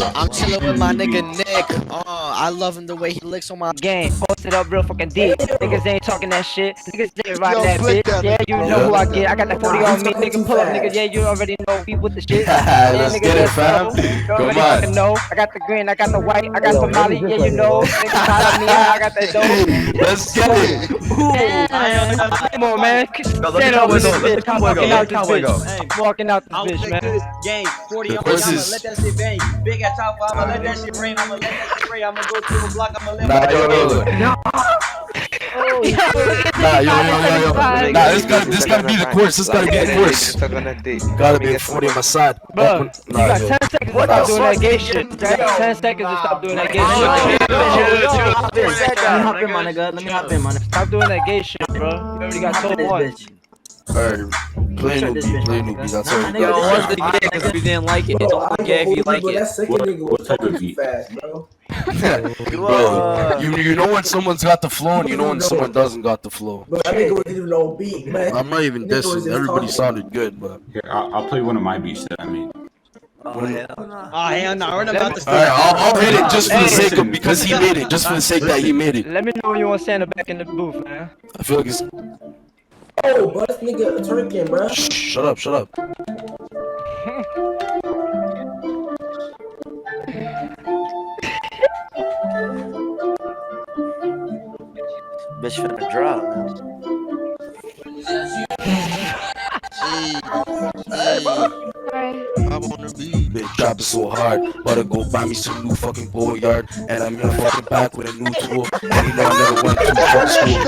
I'm chilling with my nigga Nick. I love him the way he licks on my Game, posted up real fucking deep. Niggas ain't talking that shit. Niggas ain't riding Yo, that flick bitch. that Yeah, nigga, you bro. know who I get. I got that 40 on me. Nigga, pull up, nigga. Yeah, you already know we with the shit. Yeah, Let's nigga, get it, let's fam. go. You Come already fucking on. know. I got the green, I got the white, I got some Molly. Yeah, you know. Niggas holler me, I got that dope. Let's get it. Come on, man. Yo, let Stand the over cowboy this go. Let the bitch. cowboy go. Walking Let out the this cowboy go. bitch. Walking out this I'm bitch, with man. this game. 40 The on me, I'ma verses. let that shit bang. Big at top 5, I'ma let that shit rain. I'ma let that shit rain. I'ma go to the block, I'ma let Nah, my yo. Nah, this gotta be the course. This gotta be the course. Gotta be 40 on my side. Bro, you Nah, got yo. 10 seconds to stop doing that gay shit. You got 10 seconds to stop doing that gay shit. Let me hop in, my nigga. Let me hop in, my nigga. Stop doing that gay shit, bro. You already got Hop in told this once. bitch. Alright, play Start new this beat, bitch, play my new nigga. beat. I'll tell you. Nah, Yo, nigga, once this the shit- gay because we didn't like it. It's only gay if you like it. That second nigga What was type of talking too beat? fast, bro. Bro, you know when someone's got the flow and you know when someone doesn't got the flow. But that nigga wasn't even on beat, man. I'm not even Nigga was dissing. just Everybody talking. sounded good, but. Here, I'll play one of my beats that I made. Oh, hell no. We're not about to Alright, start. I'll hit it just for the Hey. sake of because he made it. Just for the sake that he made it. Let me know when you want Santa back in the booth, man. I feel like it's. Oh, but this nigga twerking, bro. Shut up, shut up. Bitch finna drop, man. I wanna be. Bitch dropping so hard, better go buy me some new fucking boyard. And I'm in the fucking back with a new tool. And you know I never went to fucking school.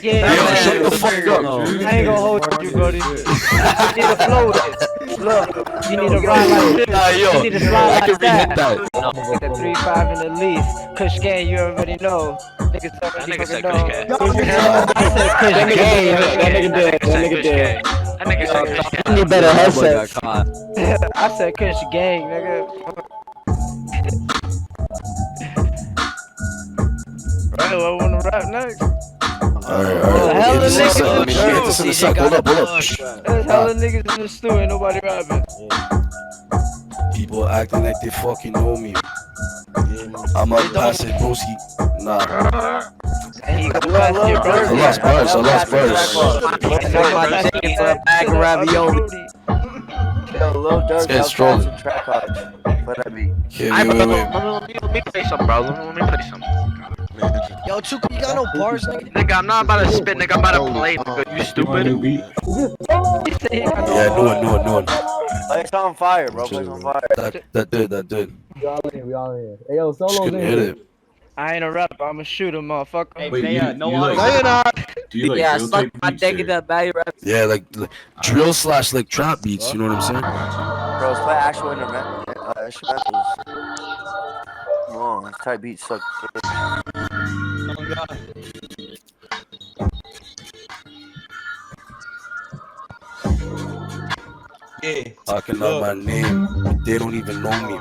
Yeah, Yo, man. shut the fuck up. I ain't gonna hold you, buddy. You need to flow with it. Look, you need to ride like this. Nah, yo, You need to slide I can like re-hit that. that. Get the 3-5 in the least. Kush gang, you already know. Niggas already nigga said fucking know. Kush I said Kush gang. That nigga did. That nigga did. That nigga said Kush gang. I need better headsets. I said Kush gang, nigga. Right, well, I wanna rap next. Alright, hella let me niggas let me get this in a sec. Hold up, hold up. There's hella niggas in the stew, ain't nobody rapping. People acting like they fucking know me. I'm up past it, broski. Nah. And you go past your brother. I lost bars, I lost bars. Bag of ravioli. Yo, Lil Durk, It's fast strolling. and track hard. What that be? Okay, Alright, wait, bro, wait, wait. let me play some, bro. Let me play some. Yo, Chuka, you got no bars, nigga? Nigga, I'm not about to spit, nigga. I'm about to play, nigga. You You want a new stupid. beat? Yeah, do it. Play it's on fire, bro. Play on fire. That did. We all in. Hey, yo, Just couldn't hit it. I ain't a rapper, I'm a shooter, motherfucker. Hey, Wait, Bea, you no like- auto. No, you're not. Do you like Yeah, drill suck type my beats, dick or- in that bag rap. Yeah, like drill slash like trap beats. You know what I'm saying? Bro, let's play actual instrumentals. Come on, type beats suck. Oh, God. Yeah. Talking out my name, but they don't even know me.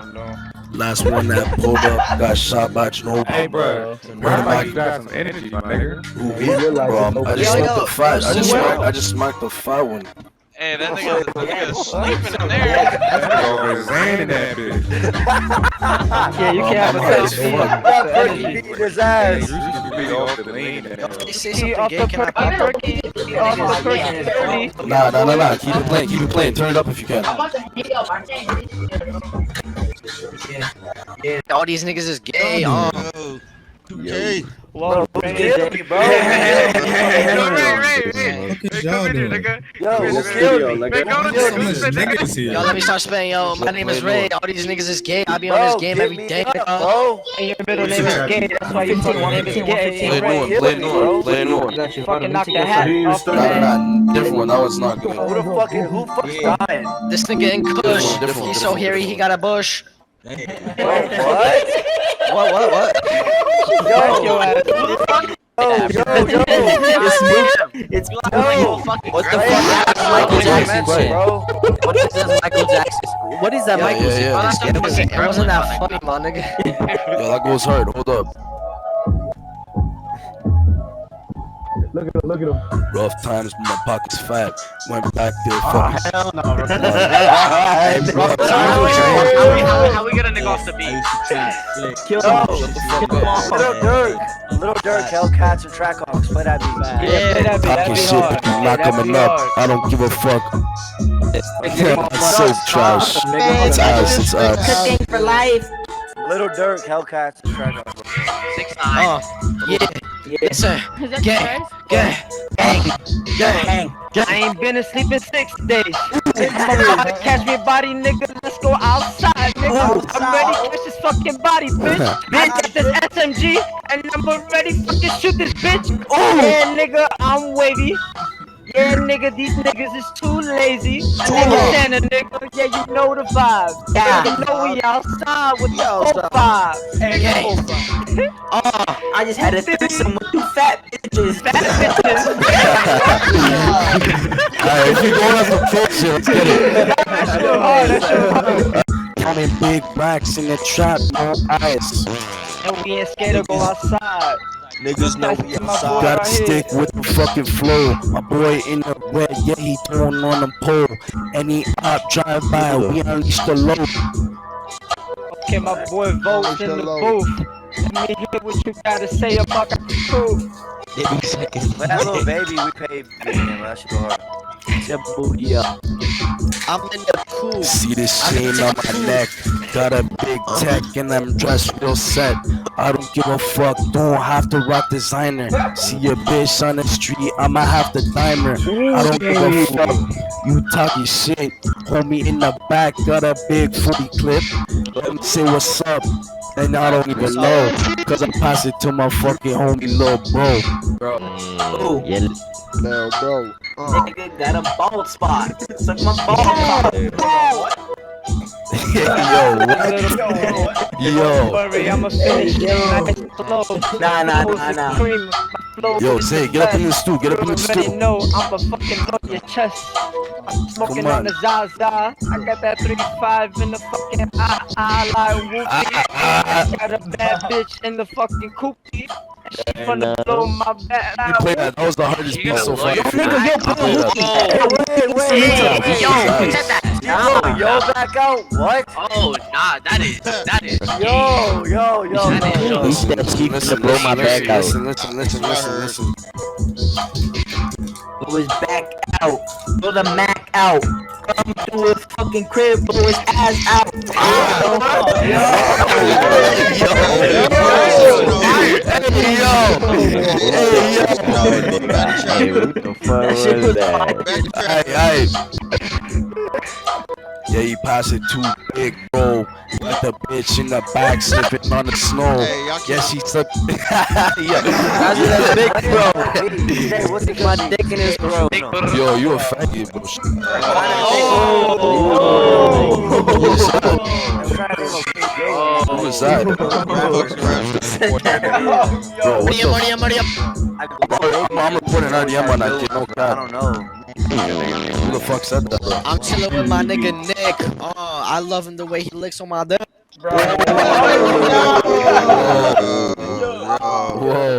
Last one that pulled up got shot by Chernobyl. Hey, bro. Where like you got some energy, my nigga? Who me? Bro, I just smoked the fat. I just smoked the fat one. Hey, that nigga sleeping in there. Over Zan in that bitch. Yeah, you can't have a I'm type high as fuck. beat. Beating his ass. Be off the lean. They say He something off gay, the can I perky, he off the perky 30. Nah. Keep it playing. Turn it up if you can. All these niggas is gay. Okay. Whoa, Bro, Ray. bro. Yo, Yo, studio, like Yo, let me start spitting. Yo, my name is Ray. All these niggas is gay. I be on this game every day. bro. And your middle name is gay, that's why your fucking name is gay. Play a new one. Fucking knock the hat off the head. Nah, different one. That one's not good. Who fucking dying? This nigga in Kush. He's so hairy, he got a bush. What? What? Fuck your ass. It's What the fuck? Michael Jackson, bro. What is that Michael Jackson? What is that Michael Jackson? Yeah. It wasn't that funny, my nigga. Yo, that goes hard. Hold up. Look at Look at him. Rough times, but my pockets fat. Went back there, fucking. Hell no, bro. How we get a nigga off the beat? Kill No, him. Kill him off. Little Dirk, Hellcats, and Trackhawks. Play that beat. Yeah, play that beat. Talking That'd be shit, hard. but you not That'd coming be up. hard. I don't give a fuck. It's so trash. It's us, it's us. Cooking for life. Little Dirk, Hellcats, and Trackhawks. 6'9". Yes, sir. Gang. I ain't been asleep in 6 days. Catch me a body, nigga. Let's go outside, nigga. I'm ready to catch this fucking body, bitch. I got this SMG, and I'm ready to fucking shoot this bitch. Yeah, nigga, I'm wavy. Yeah, nigga, these niggas is too lazy. Nigga Santa, nigga, yeah, you know the vibes. Yeah, you know we outside with the 4-5. I just had a threesome with 2 fat bitches. Fat bitches. Alright, if you going up the picture, let's get it. That shit hard, that shit hard. Counting big racks in the trap, no ice. And we ain't scared to go outside. Niggas know we outside. Gotta stick with the fucking flow. My boy in the red, yeah, he throwing on the pole. Any op drive by, we unleash the load. Okay, my boy votes in the booth. Let me hear what you gotta say about the crew. But that little baby, we paid million. That should go hard. I'm in the cool. See this chain on my neck. Got a big tech and I'm dressed real set. I don't give a fuck, don't have to rock designer. See a bitch on the street, I'ma have to dime her. I don't give a fuck, you talking shit. Homie in the back, got a big 40 clip. Let me say what's up, and I don't even know. Cause I pass it to my fucking homie lil bro. Lil bro. Nigga got a bald spot. Suck my bald. Yo, what? Yo. Don't worry, I'ma finish it nice and slow. Nah. Cream, my flow Yo, is say, get up in the stool, get up in the You already stool. know I'ma fucking blow your chest. I'm smoking Come on on. the Zaza. I got that 3-5 in the fucking eye like whoopie. Got a bad bitch in the fucking coopie. She finna blow my back You play that, that was the hardest beat so far. Yo, back out. What? Oh, nah, that is Yo. Listen, blow my back out. Listen. It was back out. Blow the Mac out. Come through his fucking crib, blow his ass out. Yeah, you pass it too big, bro. With the bitch in the back slipping on the snow. Yeah, she slipped. Yeah, pass it that big, bro. Stick my dick in his throat. Yo, you a faggot, bro. Who was that? Bro, what the I'm reporting RDM on that kid, no I cap. don't know. Who the fuck said that, bro? I'm chilling with my nigga Nick. I love him the way he licks on my dick. Whoa.